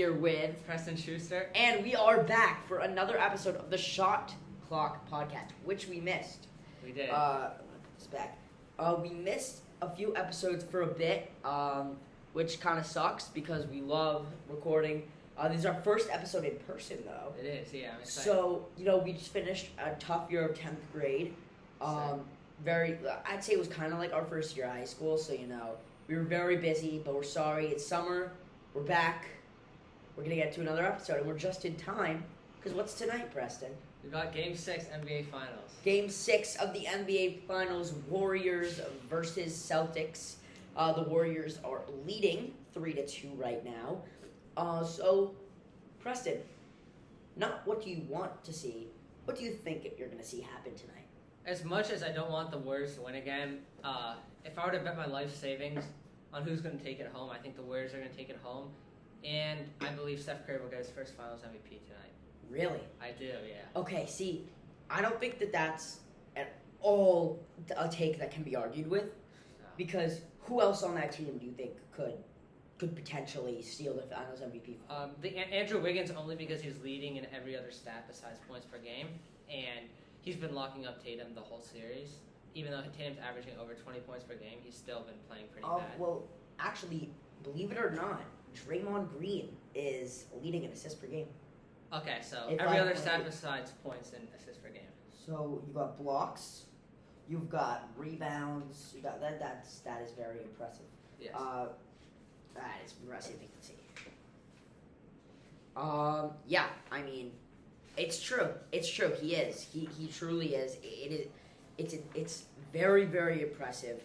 here with Preston Schuster. and we are back for another episode of the Shot Clock Podcast, which we missed. We did. It's back. We missed a few episodes for a bit, which kind of sucks because we love recording. This is our first episode in person, though. It is, yeah. I'm excited. So, we just finished a tough year of 10th grade. I'd say it was kind of like our first year of high school, so, we were very busy, but we're sorry. It's summer. We're back. We're going to get to another episode, and we're just in time. Because what's tonight, Preston? We got Game 6 NBA Finals. Game 6 of the NBA Finals, Warriors versus Celtics. The Warriors are leading 3-2 right now. So, Preston, not what do you want to see, what do you think you're going to see happen tonight? As much as I don't want the Warriors to win again, if I were to bet my life savings on who's going to take it home, I think the Warriors are going to take it home. And I believe Steph Curry will get his first Finals MVP tonight. Really? I do, yeah. Okay, see, I don't think that's at all a take that can be argued with. No. Because who else on that team do you think could potentially steal the Finals MVP? Andrew Wiggins, only because he's leading in every other stat besides points per game. And he's been locking up Tatum the whole series. Even though Tatum's averaging over 20 points per game, he's still been playing pretty bad. Well, actually, believe it or not, Draymond Green is leading in assists per game. Okay, so every other stat besides points and assists per game. So you got blocks, you've got rebounds, you got that is very impressive. Yes. That is impressive. You can see. Yeah, I mean, it's true. It's true. He is. He truly is. It's very, very impressive.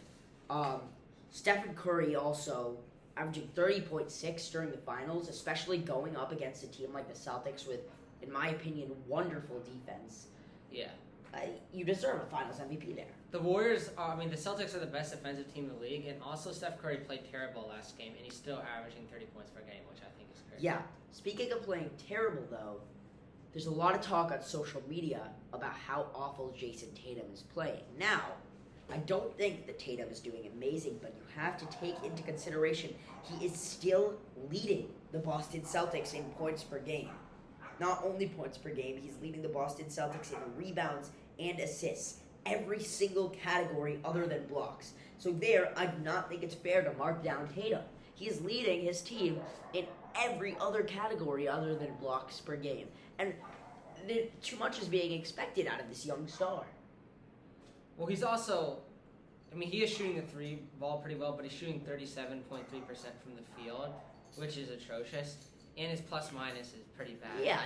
Stephen Curry also averaging 30.6 during the finals, especially going up against a team like the Celtics with, in my opinion, wonderful defense. Yeah. You deserve a Finals MVP there. The Warriors the Celtics are the best defensive team in the league, and also Steph Curry played terrible last game, and he's still averaging 30 points per game, which I think is crazy. Yeah. Speaking of playing terrible, though, there's a lot of talk on social media about how awful Jason Tatum is playing. Now, I don't think that Tatum is doing amazing, but you have to take into consideration he is still leading the Boston Celtics in points per game. Not only points per game, he's leading the Boston Celtics in rebounds and assists. Every single category other than blocks. So there, I do not think it's fair to mark down Tatum. He is leading his team in every other category other than blocks per game. And too much is being expected out of this young star. Well, he's also, he is shooting the three ball pretty well, but he's shooting 37.3% from the field, which is atrocious. And his plus minus is pretty bad. Yeah,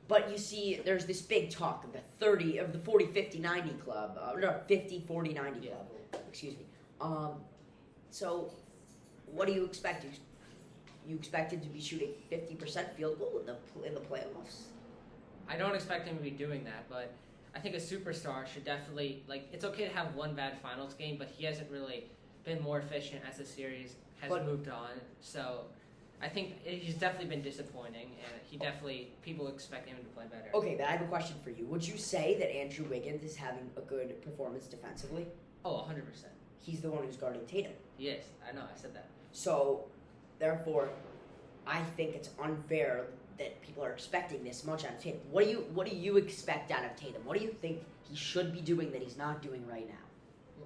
but you see, there's this big talk of the 40, 50, 90 club. 50, 40, 90 club. Excuse me. So, what do you expect? You expect him to be shooting 50% field goal in the playoffs? I don't expect him to be doing that, but I think a superstar should definitely, it's okay to have one bad finals game, but he hasn't really been more efficient as the series has moved on. So I think he's definitely been disappointing, and people expect him to play better. Okay, but I have a question for you. Would you say that Andrew Wiggins is having a good performance defensively? Oh, 100%. He's the one who's guarding Tatum. Yes, I know, I said that. So, therefore, I think it's unfair that people are expecting this much out of Tatum. What do you expect out of Tatum? What do you think he should be doing that he's not doing right now?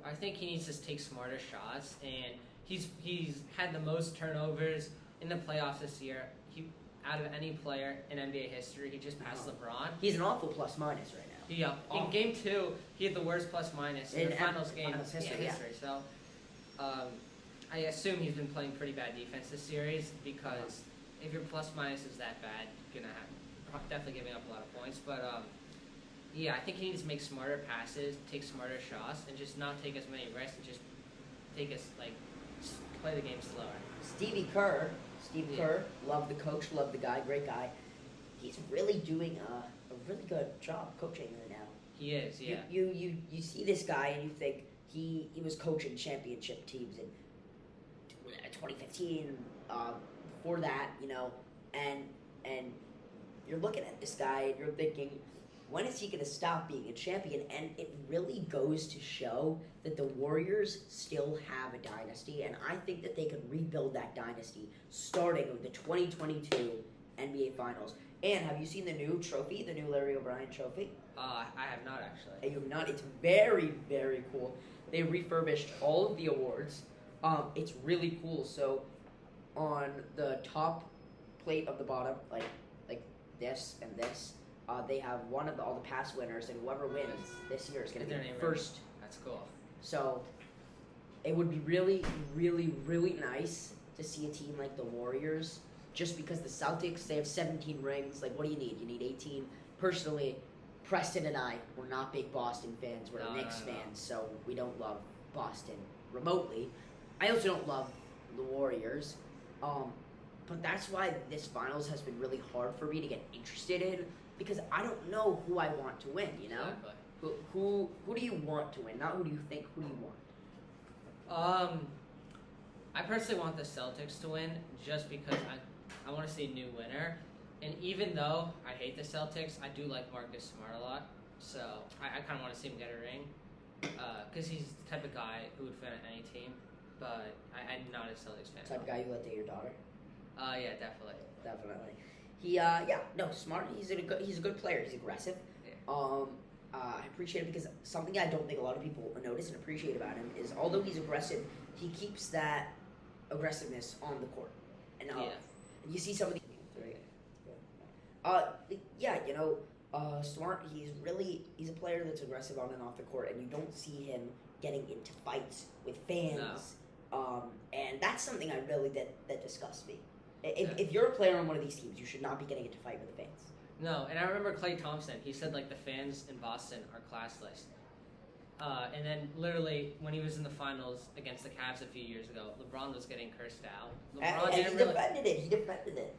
I think he needs to take smarter shots, and he's had the most turnovers in the playoffs this year. Out of any player in NBA history, he just passed LeBron. He's an awful plus minus right now. Yeah, in Game 2, he had the worst plus minus in the finals game history. Yeah. So, I assume he's been playing pretty bad defense this series because if your plus minus is that bad, you're gonna have definitely giving up a lot of points. But I think he needs to make smarter passes, take smarter shots, and just not take as many risks, and just play the game slower. Steve Kerr, love the coach, love the guy, great guy. He's really doing a really good job coaching right now. He is, yeah. You see this guy and you think he was coaching championship teams in 2015. Before that, and you're looking at this guy and you're thinking when is he going to stop being a champion? And it really goes to show that the Warriors still have a dynasty, and I think that they could rebuild that dynasty starting with the 2022 NBA Finals. And have you seen the new trophy, the new Larry O'Brien trophy? I have not actually. You have not. It's very, very cool. They refurbished all of the awards. It's really cool. So on the top plate of the bottom, like this and this, they have one of all the past winners, and whoever wins this year is going to be first. That's cool. So it would be really, really, really nice to see a team like the Warriors, just because the Celtics, they have 17 rings. Like, what do you need? You need 18. Personally, Preston and I, we're not big Boston fans. We're Knicks fans, so we don't love Boston remotely. I also don't love the Warriors. But that's why this finals has been really hard for me to get interested in, because I don't know who I want to win, you know? Exactly. Who do you want to win? Not who do you think, who do you want? I personally want the Celtics to win just because I want to see a new winner. And even though I hate the Celtics, I do like Marcus Smart a lot. So I kind of want to see him get a ring because he's the type of guy who would fit on any team. But I'm not a Celtics fan. Type of guy you let date your daughter? Yeah, definitely. Smart. He's a good player. He's aggressive. Yeah. I appreciate it because something I don't think a lot of people notice and appreciate about him is, although he's aggressive, he keeps that aggressiveness on the court. And you see some of the Smart. He's a player that's aggressive on and off the court, and you don't see him getting into fights with fans. No. And that's something I really that disgusts me. If you're a player on one of these teams, you should not be getting into fight with the fans. No, and I remember Klay Thompson. He said like the fans in Boston are classless. And then literally when he was in the finals against the Cavs a few years ago, LeBron was getting cursed out. LeBron defended it. He defended it.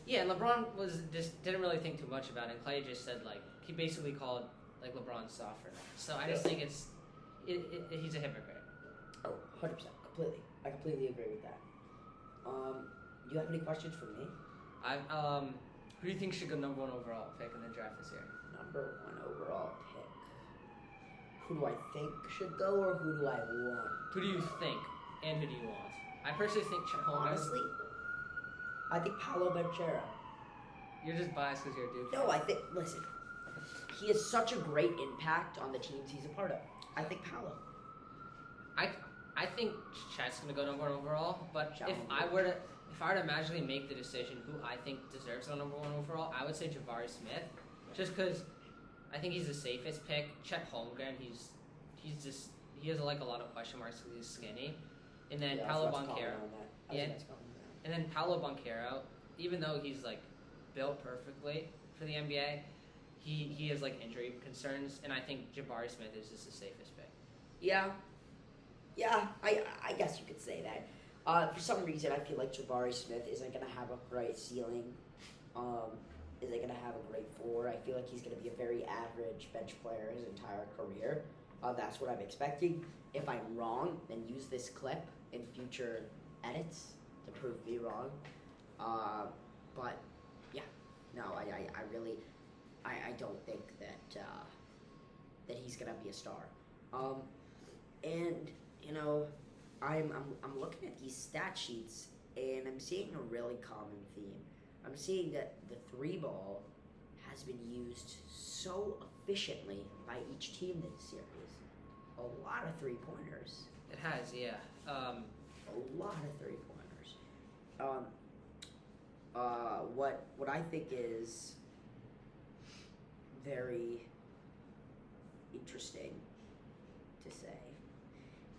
Yeah, and LeBron didn't really think too much about it. And Klay just said he basically called LeBron softer. So I just think he's a hypocrite. Oh, 100%, completely. I completely agree with that. Do you have any questions for me? Who do you think should go number 1 overall pick in the draft this year? Number 1 overall pick. Who do I think should go, or who do I want? Who do you think, and who do you want? I personally think Chet Holmgren. Honestly, I think Paolo Banchero. You're just biased because you're a dude. No, listen, he has such a great impact on the teams he's a part of. I think Paolo. I think Chet's gonna go number 1 overall, but if I were to magically make the decision who I think deserves to go number 1 overall, I would say Jabari Smith, just because I think he's the safest pick. Chet Holmgren, he has a lot of question marks because he's skinny, and then Paolo Banchero. And then Paolo Banchero, even though he's built perfectly for the NBA, he has injury concerns, and I think Jabari Smith is just the safest pick. Yeah, I guess you could say that. For some reason, I feel like Jabari Smith isn't going to have a great ceiling. Isn't going to have a great floor. I feel like he's going to be a very average bench player his entire career. That's what I'm expecting. If I'm wrong, then use this clip in future edits to prove me wrong. But yeah, no, I really don't think that he's going to be a star. And I'm looking at these stat sheets, and I'm seeing a really common theme. I'm seeing that the 3 ball has been used so efficiently by each team this series. A lot of 3-pointers. It has, yeah. A lot of 3-pointers. What I think is very interesting to say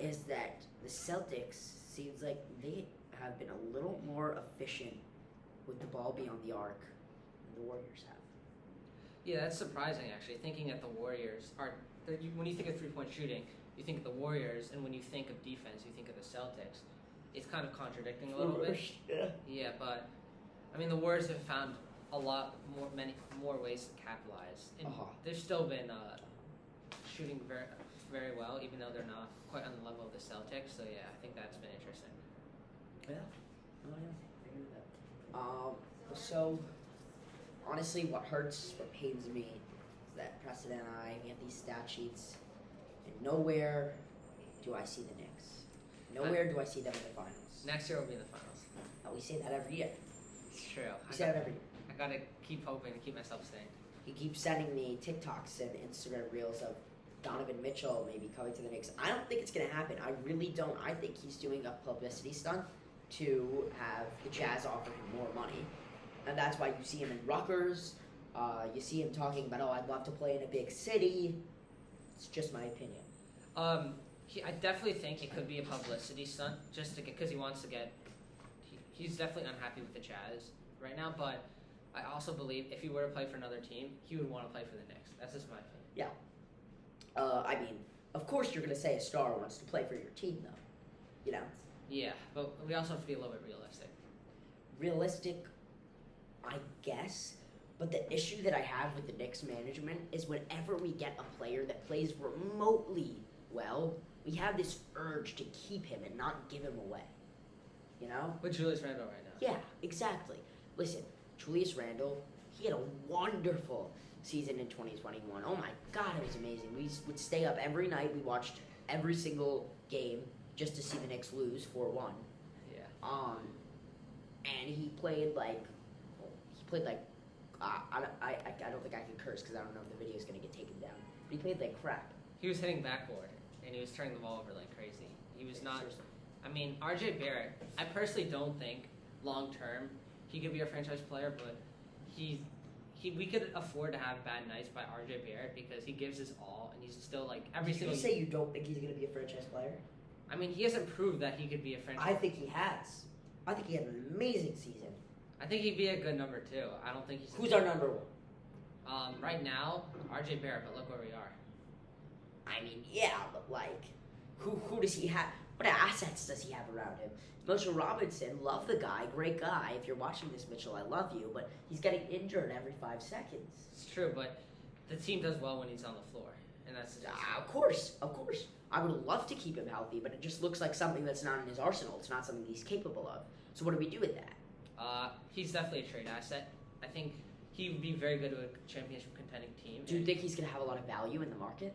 is that the Celtics seems like they have been a little more efficient with the ball beyond the arc than the Warriors have. Yeah, that's surprising actually. Thinking that the Warriors when you think of 3-point shooting, you think of the Warriors, and when you think of defense, you think of the Celtics. It's kind of contradicting a little bit. Yeah, but I mean the Warriors have found many more ways to capitalize, and they've still been shooting very, very well, even though they're not quite on the level of the Celtics. So yeah, I think that's been interesting. Yeah. Oh yeah, I agree with that. So honestly, what pains me that Preston and I, we have these stat sheets, and nowhere do I see the Knicks. Nowhere do I see them in the finals. Next year will be in the finals. We say that every year. It's true. We say that every year. I gotta keep hoping and keep myself sane. He keeps sending me TikToks and Instagram reels of Donovan Mitchell maybe coming to the Knicks. I don't think it's going to happen. I really don't. I think he's doing a publicity stunt to have the Jazz offer him more money. And that's why you see him in Rutgers. You see him talking about, I'd love to play in a big city. It's just my opinion. I definitely think it could be a publicity stunt just to because he wants to get. He's definitely unhappy with the Jazz right now, but I also believe if he were to play for another team, he would want to play for the Knicks. That's just my opinion. Yeah. I mean, of course you're going to say a star wants to play for your team, though. You know? Yeah, but we also have to be a little bit realistic. Realistic, I guess. But the issue that I have with the Knicks management is whenever we get a player that plays remotely well, we have this urge to keep him and not give him away. You know? With Julius Randle right now. Yeah, exactly. Listen, Julius Randle, he had a wonderful season in 2021. Oh my God, it was amazing. We would stay up every night. We watched every single game just to see the Knicks lose 4-1. Yeah. And he played like I don't think I can curse because I don't know if the video is gonna get taken down. But he played like crap. He was hitting backboard and he was turning the ball over like crazy. He was not. Seriously. I mean, RJ Barrett. I personally don't think long term he could be a franchise player, but we could afford to have bad nights by RJ Barrett because he gives his all and he's still like every Did single. you say you don't think he's gonna be a franchise player? I mean, he hasn't proved that he could be a franchise. I think he has. I think he had an amazing season. I think he'd be a good number two. I don't think he's. Who's our number one? Right now, RJ Barrett, but look where we are. I mean, yeah, but like, who does he have? What assets does he have around him? Mitchell Robinson, love the guy, great guy. If you're watching this, Mitchell, I love you, but he's getting injured every 5 seconds. It's true, but the team does well when he's on the floor, and that's. Of course. I would love to keep him healthy, but it just looks like something that's not in his arsenal. It's not something he's capable of. So what do we do with that? He's definitely a trade asset. I think he would be very good to a championship contending team. Do you think he's going to have a lot of value in the market?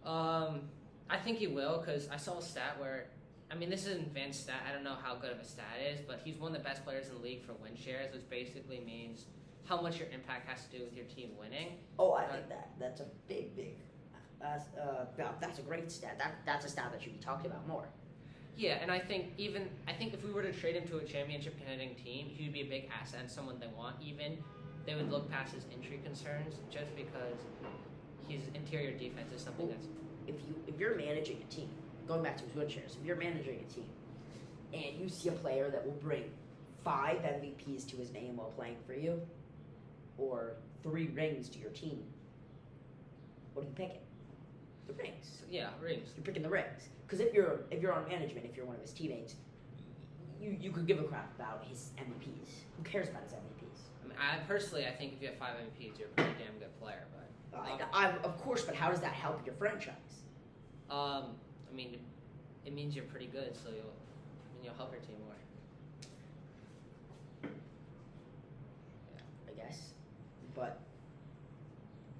I think he will because I saw a stat where, I mean, this is an advanced stat. I don't know how good of a stat it is, but he's one of the best players in the league for win shares, which basically means how much your impact has to do with your team winning. Oh, I think that's a big. That's a great stat. That's a stat that should be talked about more. Yeah, and I think if we were to trade him to a championship contending team, he would be a big asset and someone they want. Even they would look past his injury concerns just because his interior defense is something that's. If you're managing a team, going back to his win shares, if you're managing a team, and you see a player that will bring 5 MVPs to his name while playing for you, or 3 rings to your team, what are you picking? The rings. Yeah, rings. You're picking the rings. Because if you're on management, if you're one of his teammates, you could give a crap about his MVPs. Who cares about his MVPs? I mean, I think if you have 5 MVPs, you're a pretty damn good player. But of course, but how does that help your franchise? I mean, it means you're pretty good, so you'll help your team more. Yeah, I guess, but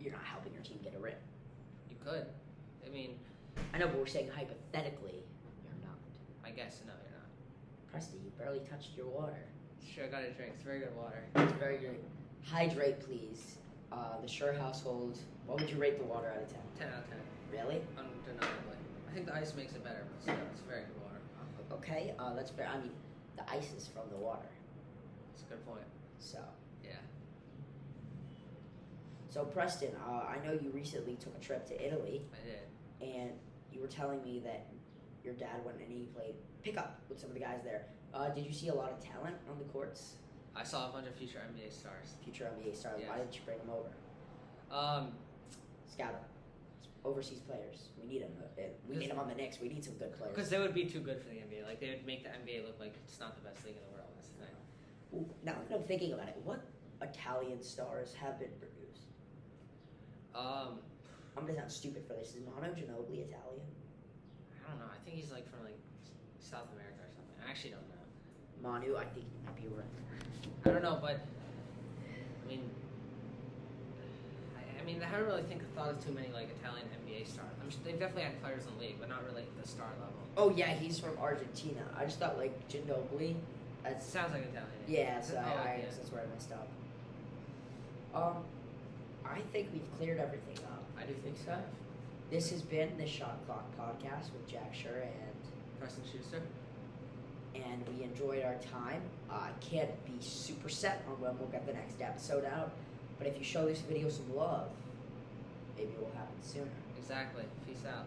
you're not helping your team get a ring. You could. I mean, I know, but we're saying hypothetically, you're not. I guess no, you're not. Preston, you barely touched your water. Sure, I got a drink. It's very good water. It's very good. Hydrate, please. The Sure household. What would you rate the water out of 10? 10 out of 10. Really? Undeniably. I think the ice makes it better, but still, it's very good water. Okay, that's fair. I mean, the ice is from the water. That's a good point. So. Yeah. So, Preston, I know you recently took a trip to Italy. I did. And you were telling me that your dad went and he played pickup with some of the guys there. Did you see a lot of talent on the courts? I saw a bunch of future NBA stars. Future NBA stars. Yes. Why didn't you bring them over? Scout them. Overseas players. We need them. We need them on the Knicks. We need some good players. Because they would be too good for the NBA. Like, they would make the NBA look like it's not the best league in the world. That's the thing. Ooh, now that I'm thinking about it, what Italian stars have been produced? I'm gonna sound stupid for this. Is Manu Ginobili Italian? I don't know. I think he's like from like South America or something. I actually don't know. Manu, I think you might be right. I don't know, but I mean, mean, I haven't really thought of too many like Italian NBA stars. They've definitely had players in the league, but not really at the star level. Oh yeah, he's from Argentina. I just thought like Ginobili. That's Sounds like Italian. yeah. So I yeah. guess that's where I messed up. I think we've cleared everything up. I do think so. This has been the Shot Clock Podcast with Jack Schur and Preston Schuster. and we enjoyed our time. I can't be super set on when we'll get the next episode out, but if you show this video some love, maybe it will happen sooner. Exactly. Peace out.